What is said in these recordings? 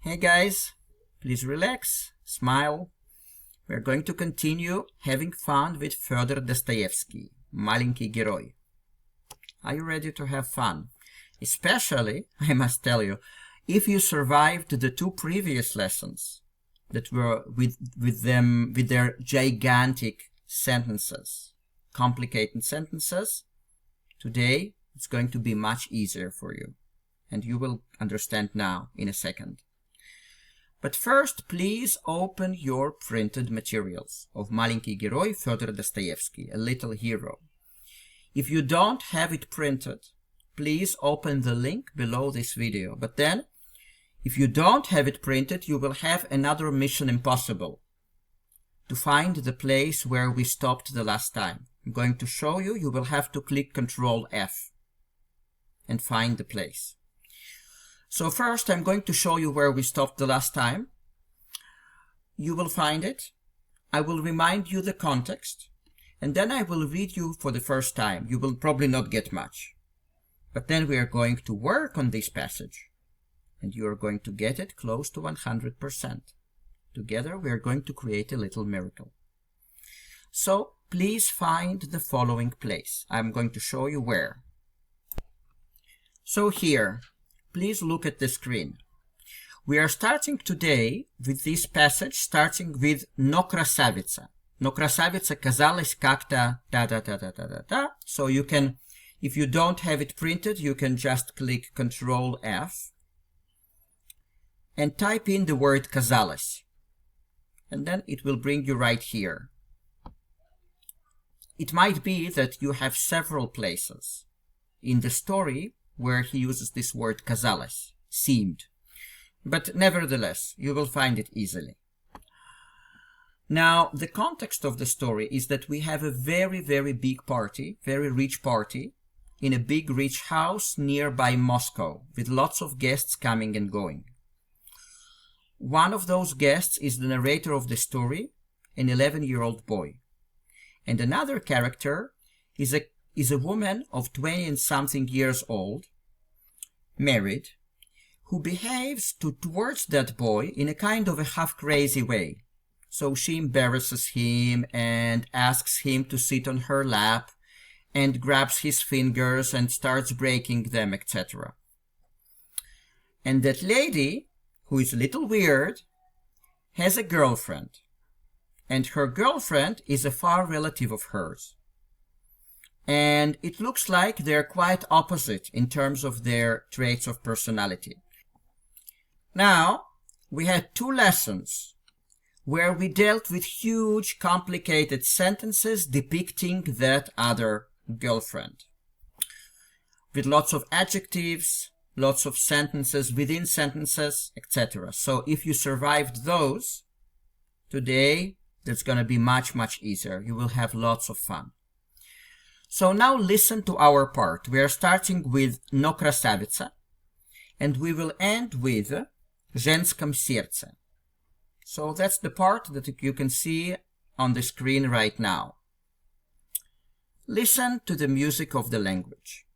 Hey guys, please relax, smile. We're going to continue having fun with further Dostoevsky, Маленький герой. Are you ready to have fun? Especially, I must tell you, if you survived the two previous lessons that were with their gigantic sentences, complicated sentences, today it's going to be much easier for you. And you will understand now in a second. But first, please open your printed materials of Маленький герой, Fyodor Dostoevsky, A Little Hero. If you don't have it printed, please open the link below this video. But then, if you don't have it printed, you will have another mission impossible. To find the place where we stopped the last time. I'm going to show you. You will have to click Ctrl F and find the place. So first, I'm going to show you where we stopped the last time. You will find it. I will remind you the context. And then I will read you for the first time. You will probably not get much. But then we are going to work on this passage. And you are going to get it close to 100%. Together, we are going to create a little miracle. So, please find the following place. I'm going to show you where. So here. Please look at the screen. We are starting today with this passage, starting with «Но красавица». «Но красавица казалась как-то та-та-та-та-та-та». So you can, if you don't have it printed, you can just click Ctrl F and type in the word казалась. And then it will bring you right here. It might be that you have several places in the story where he uses this word казалось, seemed. But nevertheless, you will find it easily. Now, the context of the story is that we have a very, very big party, very rich party, in a big rich house nearby Moscow, with lots of guests coming and going. One of those guests is the narrator of the story, an 11-year-old boy. And another character is a woman of 20 and something years old, married, who behaves towards that boy in a kind of a half-crazy way. So she embarrasses him and asks him to sit on her lap and grabs his fingers and starts breaking them, etc. And that lady, who is a little weird, has a girlfriend. And her girlfriend is a far relative of hers. And it looks like they're quite opposite in terms of their traits of personality. Now, we had two lessons where we dealt with huge, complicated sentences depicting that other girlfriend. With lots of adjectives, lots of sentences within sentences, etc. So if you survived those, today, that's going to be much, much easier. You will have lots of fun. So now listen to our part. We are starting with «Но красавица», and we will end with «женском сердце». So that's the part that you can see on the screen right now. Listen to the music of the language.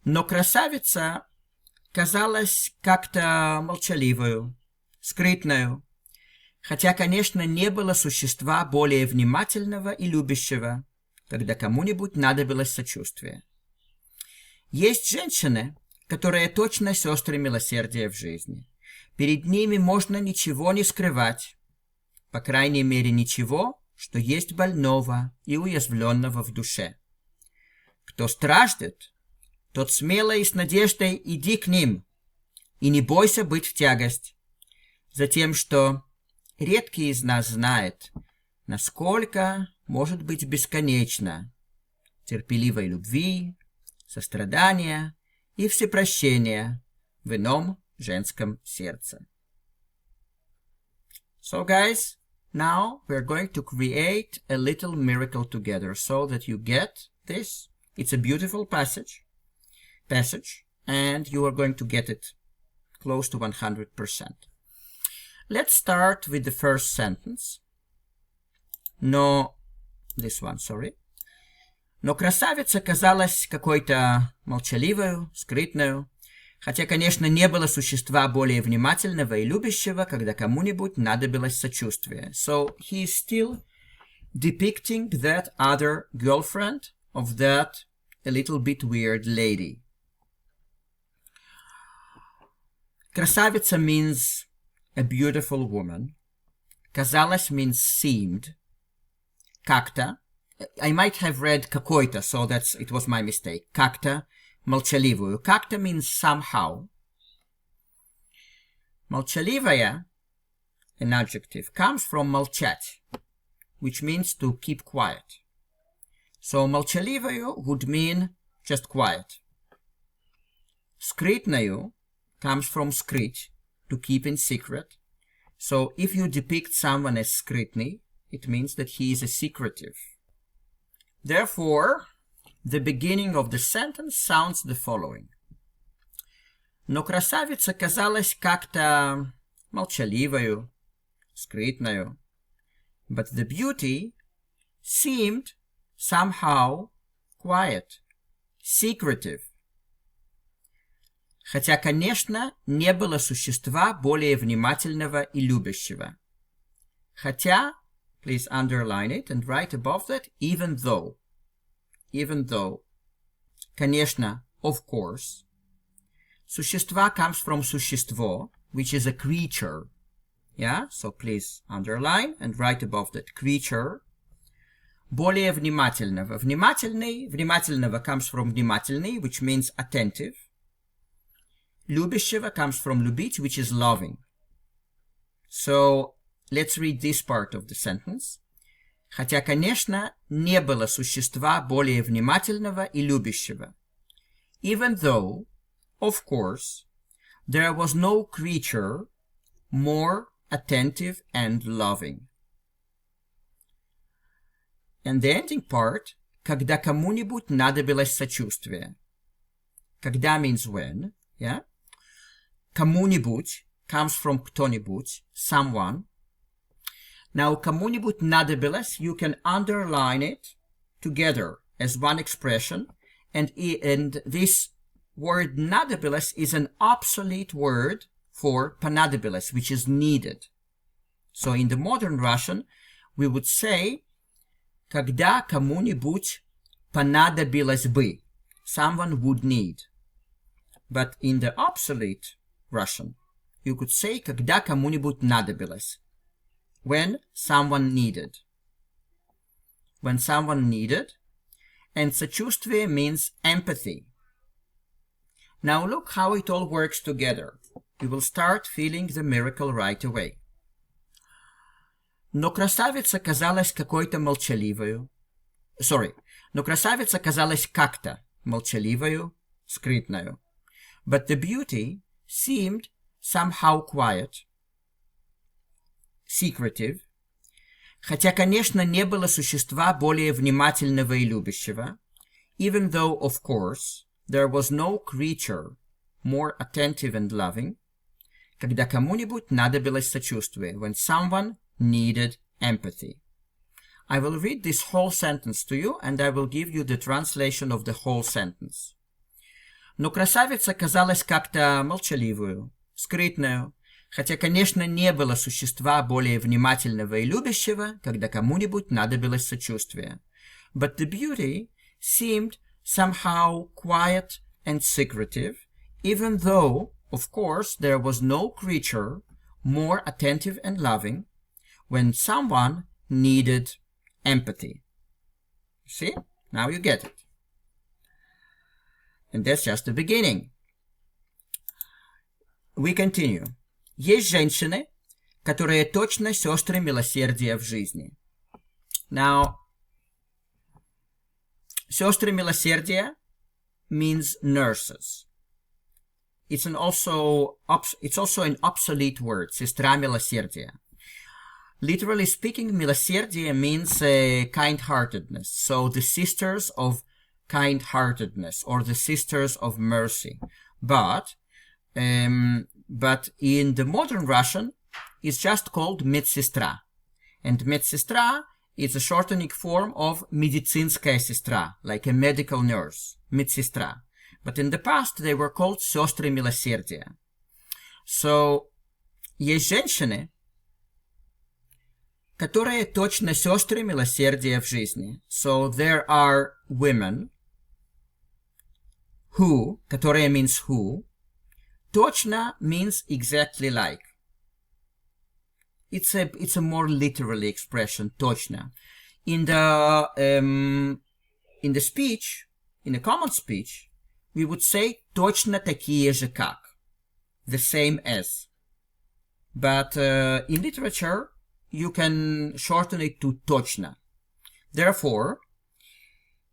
«Но красавица казалась как-то молчаливою, скрытною, хотя, конечно, не было существа более внимательного и любящего, когда кому-нибудь надобилось сочувствие. Есть женщины, которые точно сестры милосердия в жизни. Перед ними можно ничего не скрывать, по крайней мере ничего, что есть больного и уязвленного в душе. Кто страждет, тот смело и с надеждой иди к ним, и не бойся быть в тягость, затем что редкий из нас знает, насколько может быть бесконечно терпеливой любви, сострадания и всепрощения в ином женском сердце. So guys, now we're going to create a little miracle together so that you get this. It's a beautiful passage, and you are going to get it close to 100%. Let's start with the first sentence. Но красавица казалась какой-то молчаливой, скрытной, Хотя, конечно, не было существа более внимательного и любящего, когда кому-нибудь надобилось сочувствие. So he is still depicting that other girlfriend of that a little bit weird lady. Красавица means a beautiful woman. Казалось means seemed. Как-то. I might have read какой-то, so it was my mistake. Как-то молчаливую. Как-то means somehow. Молчаливая, an adjective, comes from молчать, which means to keep quiet. So молчаливую would mean just quiet. Скрытную comes from скрыть, to keep in secret. So if you depict someone as скрытный, it means that he is a secretive. Therefore, the beginning of the sentence sounds the following. Но красавица казалась как-то молчаливою, скрытною. But the beauty seemed somehow quiet, secretive. Хотя, конечно, не было существа более внимательного и любящего. Хотя, please underline it and write above that, even though, конечно, of course. Существа comes from существо, which is a creature. Yeah, so please underline and write above that, creature. Более внимательного. Внимательного comes from внимательный, which means attentive. Любящего comes from любить, which is loving. So, let's read this part of the sentence. Хотя, конечно, не было существа более внимательного и любящего. Even though, of course, there was no creature more attentive and loving. And the ending part, когда кому-нибудь надобилось сочувствие. Когда means when, yeah? Кому-нибудь comes from кто-нибудь, someone. Now, кому-нибудь надобилось, you can underline it together as one expression, and this word надобилось is an obsolete word for понадобилось, which is needed. So in the modern Russian, we would say, когда кому-нибудь понадобилось бы, someone would need. But in the obsolete Russian, you could say, когда кому-нибудь надобилось, when someone needed. When someone needed, and сочувствие means empathy. Now look how it all works together. You will start feeling the miracle right away. Но красавица казалась какой-то молчаливою. Но красавица казалась как-то молчаливою, скрытною. But the beauty seemed somehow quiet, secretive. Хотя, конечно, не было существа более внимательного и любящего. Even though, of course, there was no creature more attentive and loving. Когда кому-нибудь надобилось сочувствие, when someone needed empathy. I will read this whole sentence to you, and I will give you the translation of the whole sentence. Но красавица казалась как-то молчаливую, скрытную, хотя, конечно, не было существа более внимательного и любящего, когда кому-нибудь надобилось сочувствие. But the beauty seemed somehow quiet and secretive, even though, of course, there was no creature more attentive and loving when someone needed empathy. See? Now you get it. And that's just the beginning. We continue. Есть женщины, которые точно сестры милосердия в жизни. Now, сестры милосердия means nurses. It's also an obsolete word, сестра милосердия. Literally speaking, милосердие means kind-heartedness. So the sisters of kind-heartedness or the sisters of mercy. But in the modern Russian, it's just called медсестра. And медсестра is a shortening form of медицинская сестра, like a medical nurse, медсестра. But in the past they were called сестры милосердия. So, есть женщины, которые точно сестры милосердия в жизни. So, there are women who, которые means who, точно means exactly like. It's a more literally expression, точно. In the speech, in a common speech, we would say точно такие же как, the same as. But in literature, you can shorten it to точно. Therefore,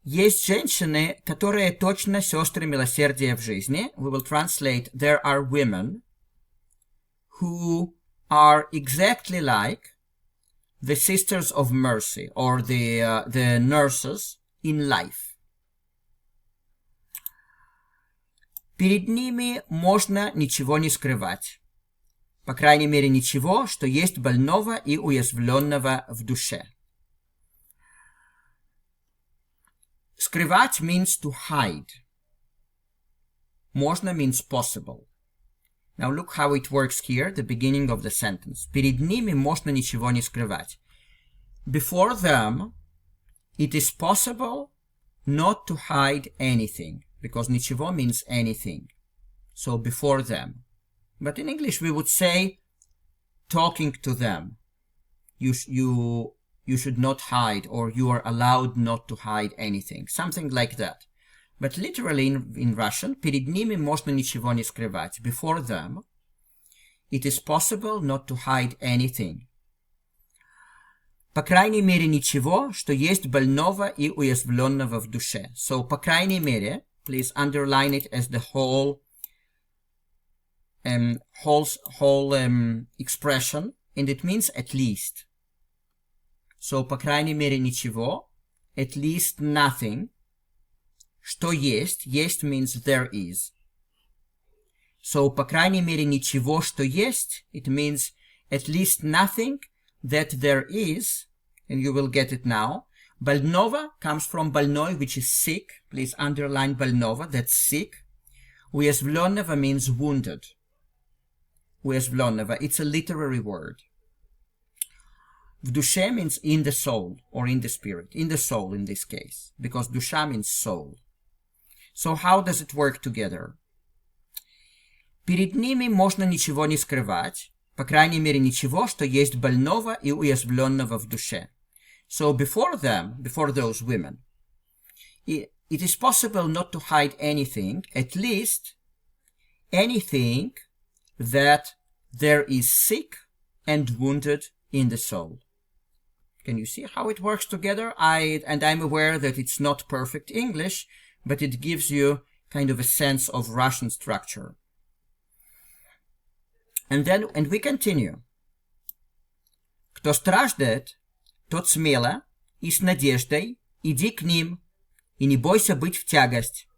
есть женщины, которые точно сестры милосердия в жизни. We will translate, there are women who are exactly like the sisters of mercy or the nurses in life. Перед ними можно ничего не скрывать. По крайней мере, ничего, что есть больного и уязвленного в душе. Скрывать means to hide. Можно means possible. Now look how it works here, the beginning of the sentence. Перед ними можно ничего не скрывать. Before them, it is possible not to hide anything, because ничего means anything. So before them. But in English we would say talking to them. You should not hide, or you are allowed not to hide anything. Something like that. But literally in Russian, перед ними можно ничего не скрывать. Before them, it is possible not to hide anything. По крайней мере, ничего, что есть больного и уязвленного в душе. So, по крайней мере, please underline it as the whole expression, and it means at least. So, по крайней мере, ничего, at least nothing. Что есть? Есть means there is. So, по крайней мере, ничего, что есть, it means at least nothing that there is, and you will get it now. Больного comes from больной, which is sick. Please underline больного, that's sick. Уязвленного means wounded. Уязвленного, it's a literary word. В душе means in the soul, or in the spirit. In the soul in this case, because душа means soul. So how does it work together? Перед ними можно ничего не скрывать, по крайней мере ничего, что есть больного и уязвленного в душе. So before them, before those women, it is possible not to hide anything, at least anything that there is sick and wounded in the soul. Can you see how it works together? I'm aware that it's not perfect English, but it gives you kind of a sense of Russian structure. And we continue. Кто страждет, тот смело и с надеждой иди к ним, и не бойся быть в тягость.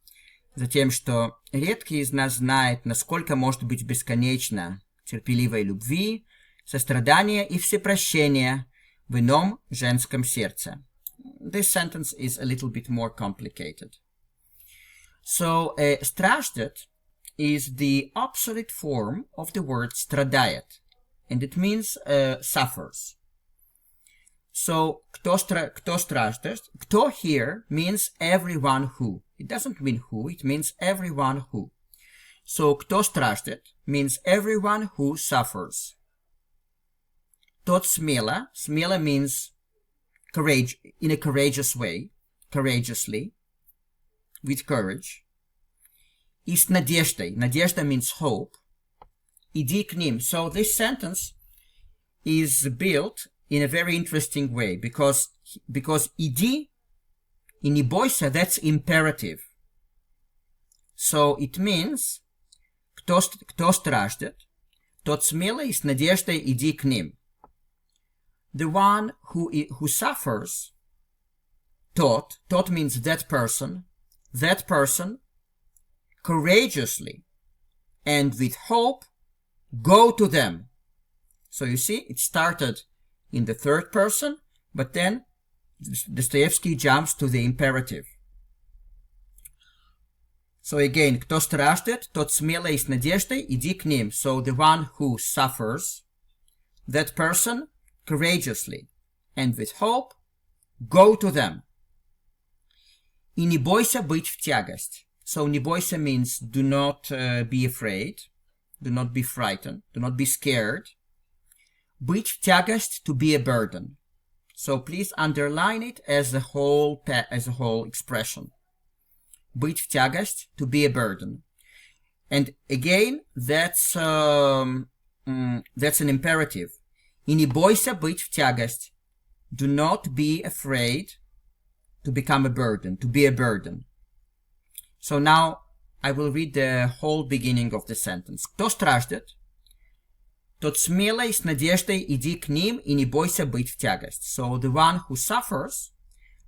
Затем, что редкий из нас знает, насколько может быть бесконечно терпеливой любви, сострадания и всепрощения в ином женском сердце. This sentence is a little bit more complicated. So, страждет is the obsolete form of the word страдает, and it means suffers. So, кто страждет, кто here means everyone who. It doesn't mean who, it means everyone who. So, кто страждет means everyone who suffers. Тот смело, смело means courage, in a courageous way, courageously, with courage. И с надеждой, надежда means hope. Иди к ним. So this sentence is built in a very interesting way, because иди и не бойся, that's imperative. So it means кто страждет, тот смело и с надеждой иди к ним. The one who suffers, тот means that person courageously and with hope go to them. So you see, it started in the third person, but then Dostoevsky jumps to the imperative. So again, кто страждет, тот смело и с надеждой иди к ним. So the one who suffers, that person courageously and with hope, go to them. И не бойся быть в тягость. So не бойся means do not be afraid, do not be frightened, do not be scared. Быть в тягость, to be a burden. So please underline it as a whole expression. Быть в тягость, to be a burden. And again, that's an imperative. И не бойся быть в тягость. Do not be afraid to become a burden, to be a burden. So now I will read the whole beginning of the sentence. Кто страждет, тот смело и с надеждой иди к ним и не бойся быть в тягость. So the one who suffers,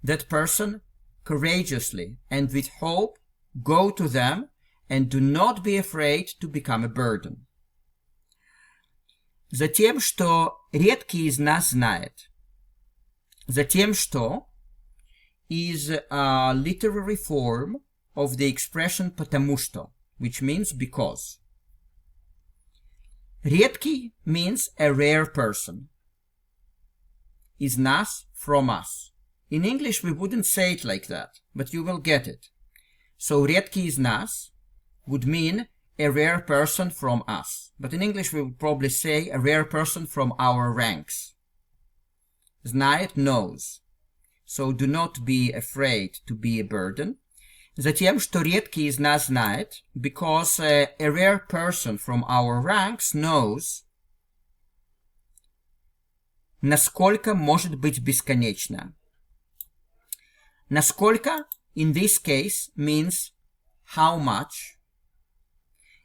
that person courageously and with hope go to them and do not be afraid to become a burden. Затем, что редкий из нас знает. Затем, что is a literary form of the expression потому что, which means because. Редкий means a rare person. Из нас, from us. In English we wouldn't say it like that, but you will get it. So редкий из нас would mean a rare person from us. But in English we would probably say a rare person from our ranks. Знает, knows. So do not be afraid to be a burden. Затем, что редкий из нас знает, because a rare person from our ranks knows, насколько может быть бесконечно. Насколько, in this case, means how much,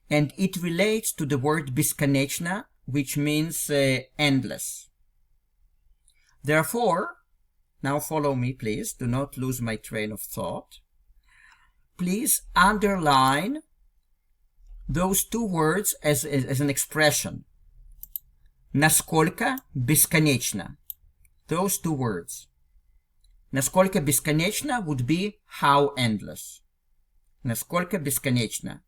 and it relates to the word бесконечно, which means endless. Therefore, now follow me, please. Do not lose my train of thought. Please underline those two words as an expression. Насколько бесконечно. Those two words. Насколько бесконечно would be how endless. Насколько бесконечно.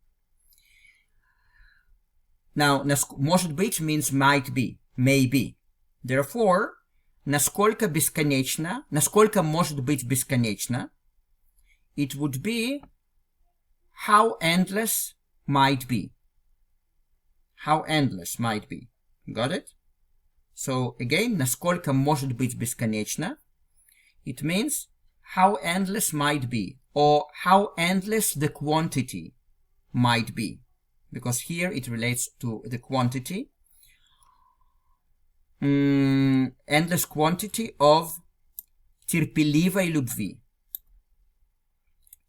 Now, может быть means might be, maybe. Therefore, насколько бесконечно, насколько может быть бесконечно, it would be how endless might be. How endless might be. Got it? So again, насколько может быть бесконечно, it means how endless might be, or how endless the quantity might be. Because here it relates to the quantity. Endless quantity of терпеливой любви.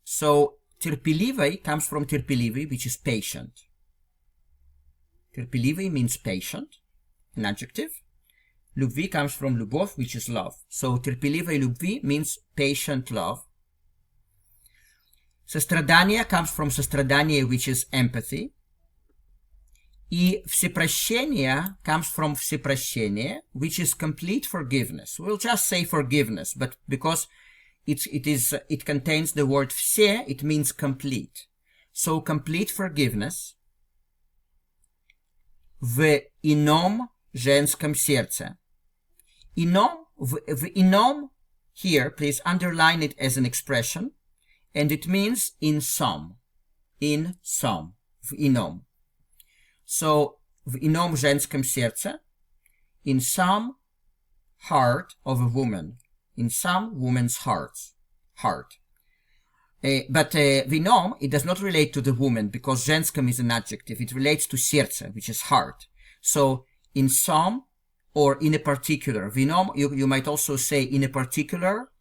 So терпеливый comes from терпеливый, which is patient. Терпеливый means patient, an adjective. Любви comes from любовь, which is love. So терпеливой любви means patient love. Сострадание comes from сострадание, which is empathy. И всепрощение comes from всепрощение, which is complete forgiveness. We'll just say forgiveness, but because it contains the word все, it means complete. So complete forgiveness в ином женском сердце. Ином, в ином, here, please underline it as an expression, and it means in some. In some. В ином. So, в ином женском сердце, in some heart of a woman, in some woman's heart. But в ином, it does not relate to the woman, because женском is an adjective. It relates to сердце, which is heart. So, in some, or in a particular. В ином, you might also say in a particular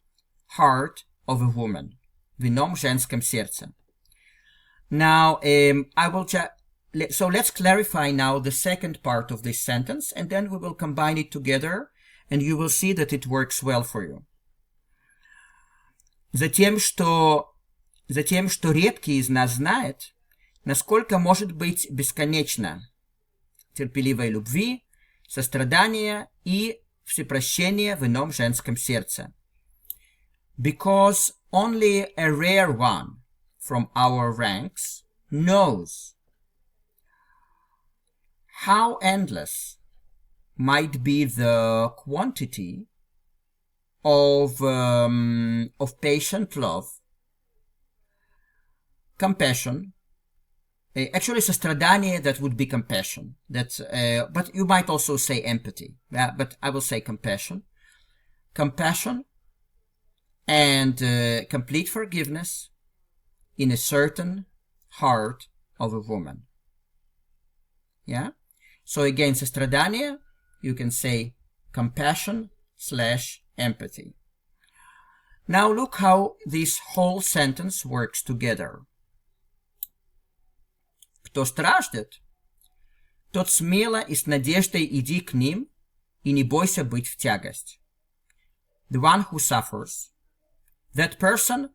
heart of a woman. В ином женском сердце. Now, so let's clarify now the second part of this sentence, and then we will combine it together, and you will see that it works well for you. Затем, что редкий из нас знает, насколько может быть бесконечно терпеливой любви, сострадания и всепрощения в ином женском сердце. Because only a rare one from our ranks knows how endless might be the quantity of patient love, compassion. Actually, sostradание, that would be compassion. But you might also say empathy. But I will say compassion. Compassion and complete forgiveness in a certain heart of a woman. Yeah? So again, sostradание, you can say compassion / empathy. Now look how this whole sentence works together. Кто страждет, тот смело и с надеждой иди к ним, и не бойся быть в тягость. The one who suffers, that person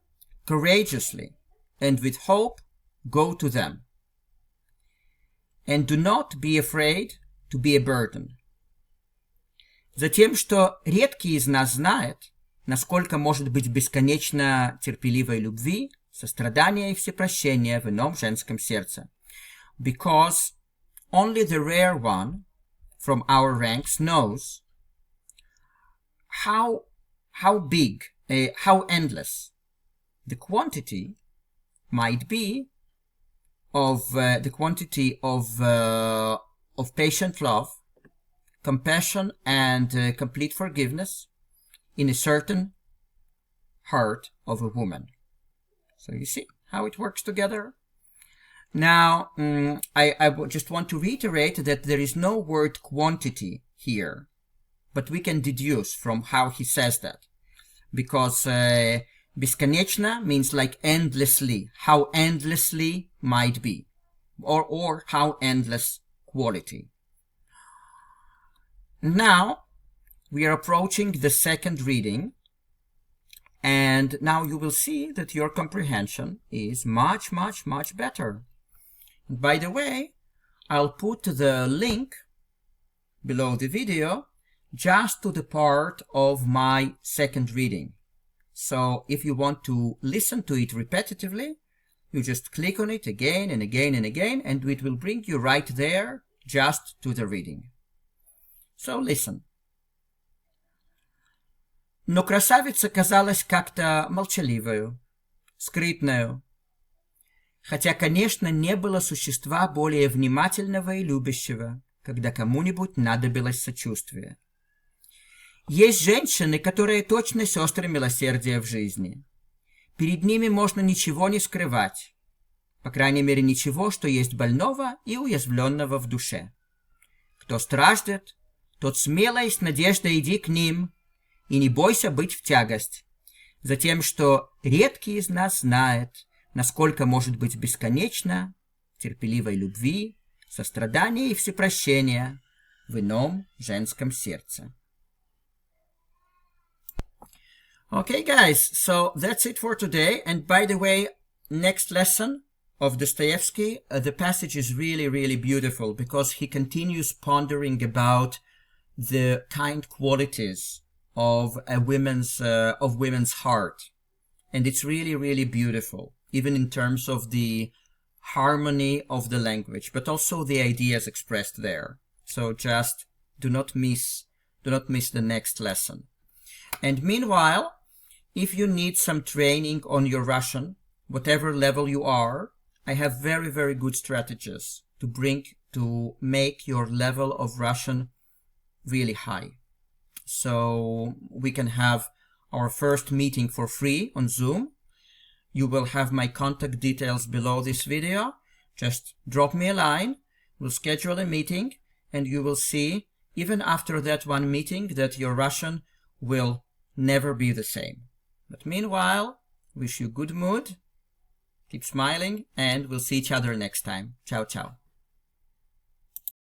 courageously and with hope go to them. And do not be afraid to be a burden. Затем, что редкий из нас знает, насколько может быть бесконечно терпеливой любви, сострадания и всепрощения в ином женском сердце. Because only the rare one from our ranks knows how big, how endless the quantity might be of patient love, compassion, and complete forgiveness in a certain heart of a woman. So you see how it works together? Now, I just want to reiterate that there is no word quantity here, but we can deduce from how he says that. Because бесконечно means like endlessly, how endlessly might be, or how endless quality. Now, we are approaching the second reading, and now you will see that your comprehension is much, much, much better. And by the way, I'll put the link below the video just to the part of my second reading. So if you want to listen to it repetitively, you just click on it again and again and again, and it will bring you right there just to the reading. So listen. Но красавица казалась как-то молчаливою, скрытною, хотя, конечно, не было существа более внимательного и любящего, когда кому-нибудь надобилось сочувствие. Есть женщины, которые точно сестры милосердия в жизни. Перед ними можно ничего не скрывать, по крайней мере ничего, что есть больного и уязвленного в душе. Кто страждет, тот смело и с надеждой иди к ним, и не бойся быть в тягость, затем, что редкий из нас знает, насколько может быть бесконечно терпеливой любви, сострадания и всепрощения в ином женском сердце. Okay, guys, so that's it for today. And by the way, next lesson of Dostoevsky, the passage is really, really beautiful because he continues pondering about the kind qualities of women's heart. And it's really, really beautiful, even in terms of the harmony of the language, but also the ideas expressed there. So just do not miss the next lesson. And meanwhile, if you need some training on your Russian, whatever level you are, I have very, very good strategies to make your level of Russian really high. So we can have our first meeting for free on Zoom. You will have my contact details below this video. Just drop me a line, we'll schedule a meeting, and you will see, even after that one meeting, that your Russian will never be the same. But meanwhile, wish you good mood, keep smiling, and we'll see each other next time. Ciao, ciao.